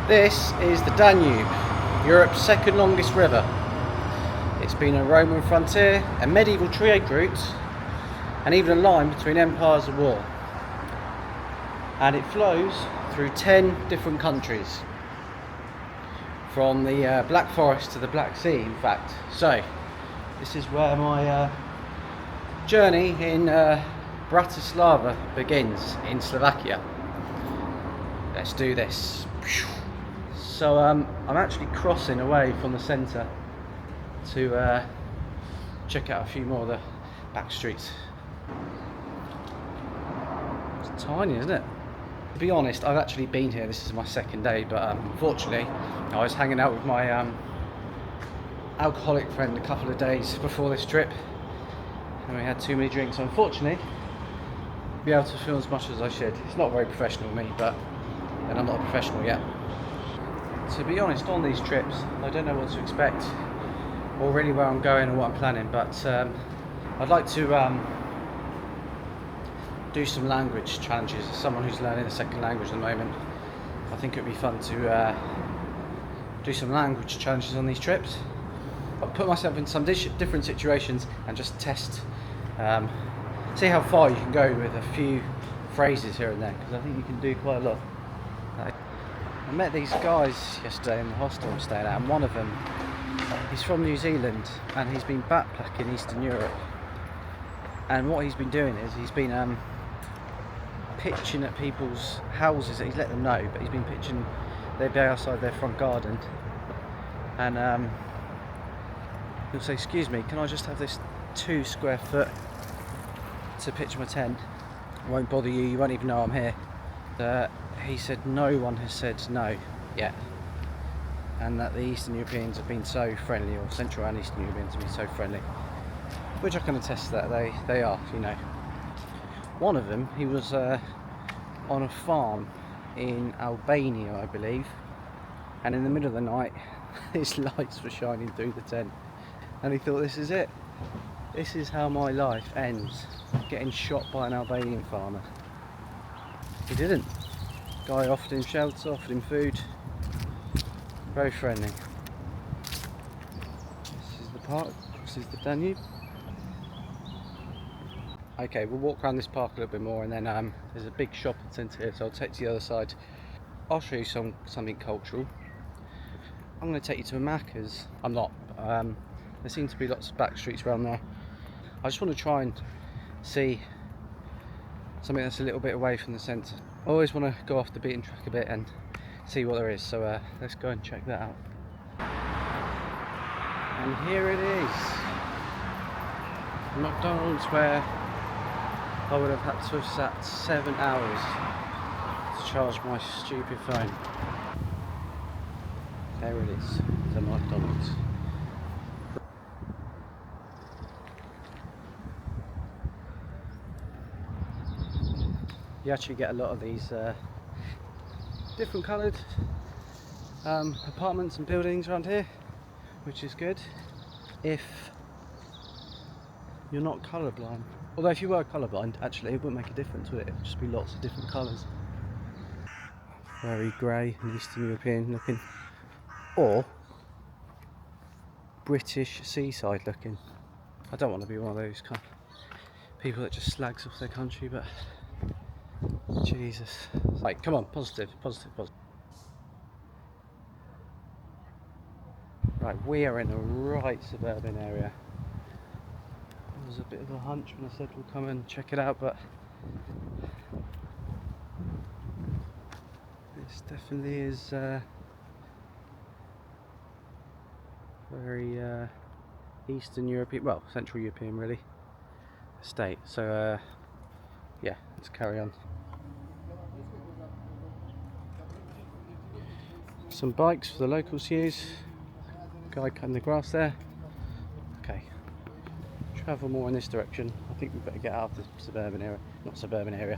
This is the Danube, Europe's second longest river. It's been a Roman frontier, a medieval trade route, and even a line between empires of war. And it flows through 10 different countries, from the Black Forest to the Black Sea, in fact. So, this is where my journey in Bratislava begins, in Slovakia. Let's do this. So I'm actually crossing away from the centre to check out a few more of the back streets. It's tiny, isn't it? To be honest, I've actually been here. This is my second day, but unfortunately, I was hanging out with my alcoholic friend a couple of days before this trip, and we had too many drinks. So unfortunately, be able to film as much as I should. It's not very professional of me, and I'm not a professional yet. To be honest, on these trips, I don't know what to expect or really where I'm going or what I'm planning, but I'd like to do some language challenges. As someone who's learning a second language at the moment, I think it would be fun to do some language challenges on these trips. I'll put myself in some different situations and just test, see how far you can go with a few phrases here and there, because I think you can do quite a lot. I met these guys yesterday in the hostel I'm staying at, and one of them, he's from New Zealand and he's been backpacking Eastern Europe, and what he's been doing is he's been pitching at people's houses. He's let them know, but he's been pitching, they'd be outside their front garden, and he'll say, "Excuse me, can I just have this 2 square foot to pitch my tent? I won't bother you, you won't even know I'm here." He said no one has said no yet, and that the Eastern Europeans have been so friendly, or Central and Eastern Europeans have been so friendly, which I can attest that they are, you know. One of them, he was on a farm in Albania, I believe, and in the middle of the night his lights were shining through the tent, and he thought, this is it, this is how my life ends, getting shot by an Albanian farmer. He didn't. Guy offered him shelter, offered him food. Very friendly. This is the park, this is the Danube. Okay, we'll walk around this park a little bit more, and then there's a big shopping centre here, so I'll take you to the other side. I'll show you something cultural. I'm going to take you to a Macca's. I'm not. There seem to be lots of back streets around there. I just want to try and see something that's a little bit away from the centre. I always want to go off the beaten track a bit and see what there is, so let's go and check that out. And here it is, McDonald's, where I would have had to have sat 7 hours to charge my stupid phone. There it is, the McDonald's. You actually get a lot of these different coloured apartments and buildings around here, which is good if you're not colourblind. Although if you were colourblind, actually it wouldn't make a difference, would it? It would just be lots of different colours. Very grey and Eastern European looking, or British seaside looking. I don't want to be one of those kind of people that just slags off their country, but Jesus. Right, come on, positive. Right, we are in a right suburban area. It was a bit of a hunch when I said we'll come and check it out, but this definitely is very Eastern European, well, Central European really, estate. So yeah, let's carry on. Some bikes for the locals to use. Guy cutting the grass there. Okay, travel more in this direction. I think we better get out of the suburban area. Not suburban area.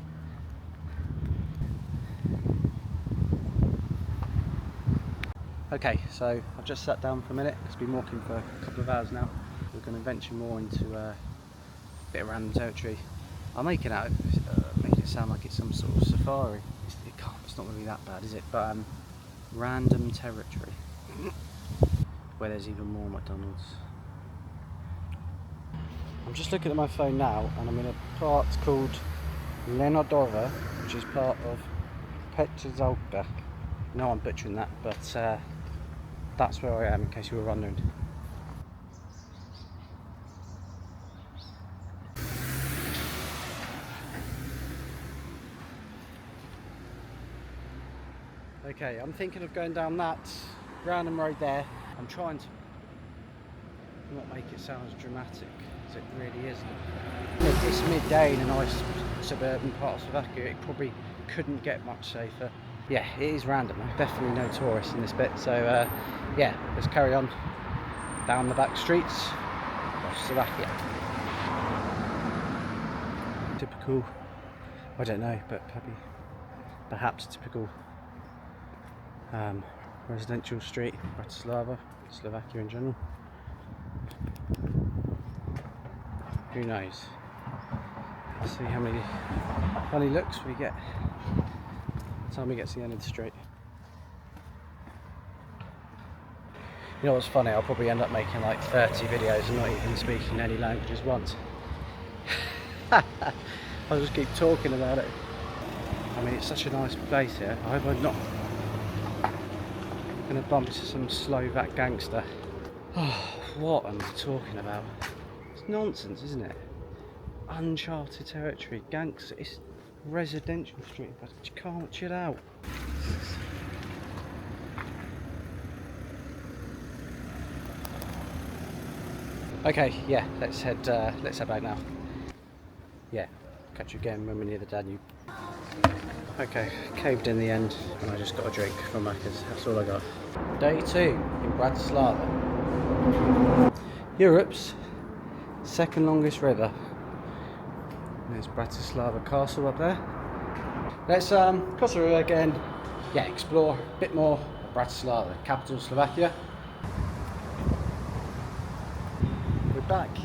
Okay, so I've just sat down for a minute. It's been walking for a couple of hours now. We're going to venture more into a bit of random territory. I'm making it sound like it's some sort of safari. It's not going to be that bad, is it? But Random territory where there's even more McDonald's. I'm just looking at my phone now and I'm in a part called Lenodora, which is part of Petrzalka. No, I'm butchering that, but that's where I am in case you were wondering. Okay, I'm thinking of going down that random road there. I'm trying to not make it sound as dramatic as it really is. If it's midday in a nice suburban part of Slovakia, it probably couldn't get much safer. Yeah, it is random. Definitely no tourists in this bit. So yeah, let's carry on down the back streets of Slovakia. Typical, I don't know, but perhaps typical residential street, Bratislava, Slovakia in general. Who knows? Let's see how many funny looks we get by the time we get to the end of the street. You know what's funny? I'll probably end up making like 30 videos and not even speaking any languages once. I'll just keep talking about it. I mean, it's such a nice place here. I hope I'm not going to bump into some Slovak gangster. Oh, what am I talking about? It's nonsense, isn't it? Uncharted territory, gangster. It's residential street, but you can't chill out. Okay, yeah, let's head back now. Yeah, catch you again when we're near the Danube. Okay, caved in the end, and I just got a drink from Macca's. That's all I got. Day 2 in Bratislava. Europe's second longest river. There's Bratislava Castle up there. Let's cross the river again. Yeah, explore a bit more of Bratislava, capital of Slovakia. We're back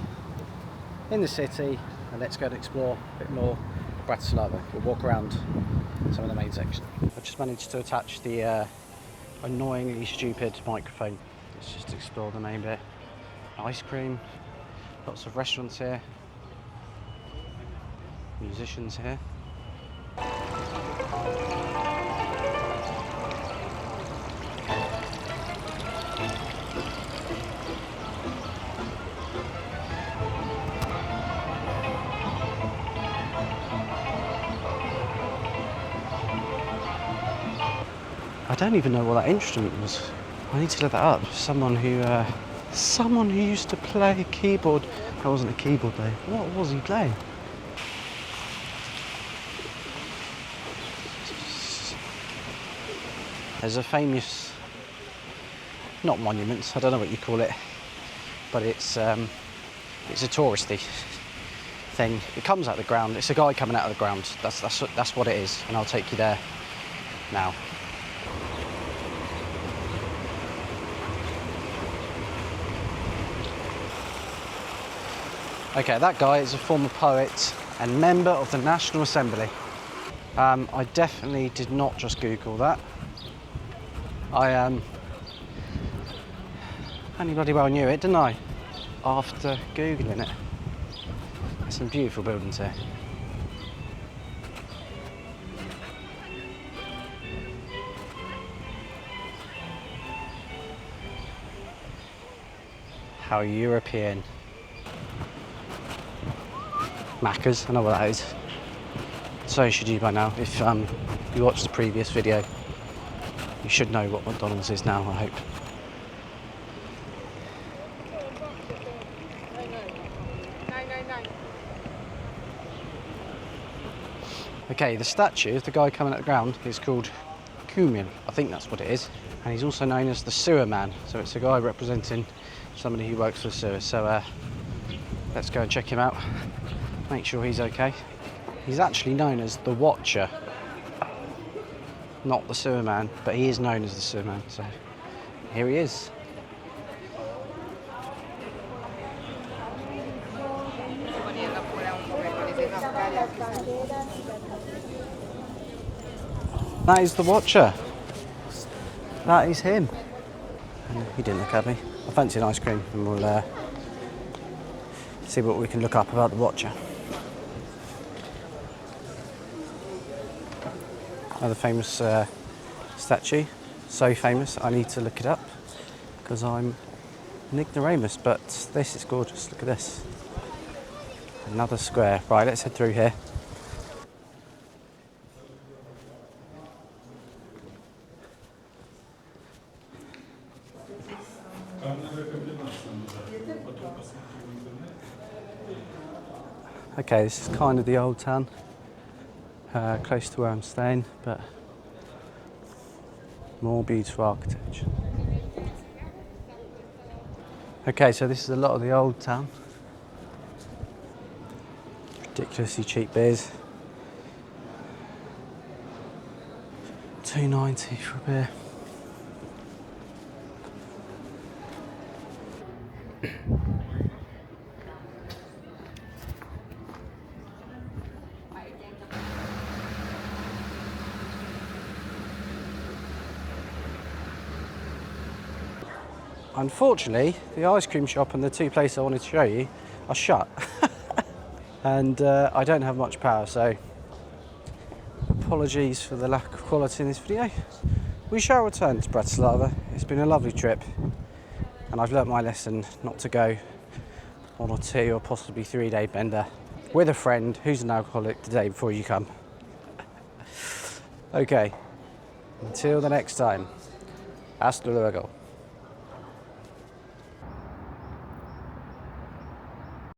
in the city, and let's go and explore a bit more of Bratislava. We'll walk around some of the main section. I've just managed to attach the annoyingly stupid microphone. Let's just explore the main bit. Ice cream, lots of restaurants here, musicians here. I don't even know what that instrument was. I need to look that up. Someone who used to play a keyboard. That wasn't a keyboard though. What was he playing? There's a famous, not monument, I don't know what you call it, but it's a touristy thing. It comes out of the ground. It's a guy coming out of the ground. That's what it is, and I'll take you there now. Okay, that guy is a former poet and member of the National Assembly. I definitely did not just Google that. I only bloody well knew it, didn't I? After Googling it. There's some beautiful buildings here. How European. Macca's, I know what that is. So should you by now. If you watched the previous video, you should know what McDonald's is now, I hope. Okay, the statue of the guy coming out of the ground is called Kumian. I think that's what it is. And he's also known as the Sewer Man. So it's a guy representing somebody who works for the sewer. So let's go and check him out. Make sure he's okay. He's actually known as the Watcher. Not the Sewer Man, but he is known as the Sewer Man. So here he is. That is the Watcher. That is him. And he didn't look at me. I fancy an ice cream, and we'll see what we can look up about the Watcher. Another famous statue. So famous, I need to look it up because I'm an ignoramus, but this is gorgeous. Look at this. Another square. Right, let's head through here. Okay, this is kind of the old town, close to where I'm staying, but more beautiful architecture. Okay, so this is a lot of the old town. Ridiculously cheap beers. $2.90 for a beer. Unfortunately, the ice cream shop and the two places I wanted to show you are shut. And I don't have much power, so apologies for the lack of quality in this video. We shall return to Bratislava. It's been a lovely trip, and I've learnt my lesson not to go on a 2 or possibly 3 day bender with a friend who's an alcoholic the day before you come. Okay, until the next time, hasta luego.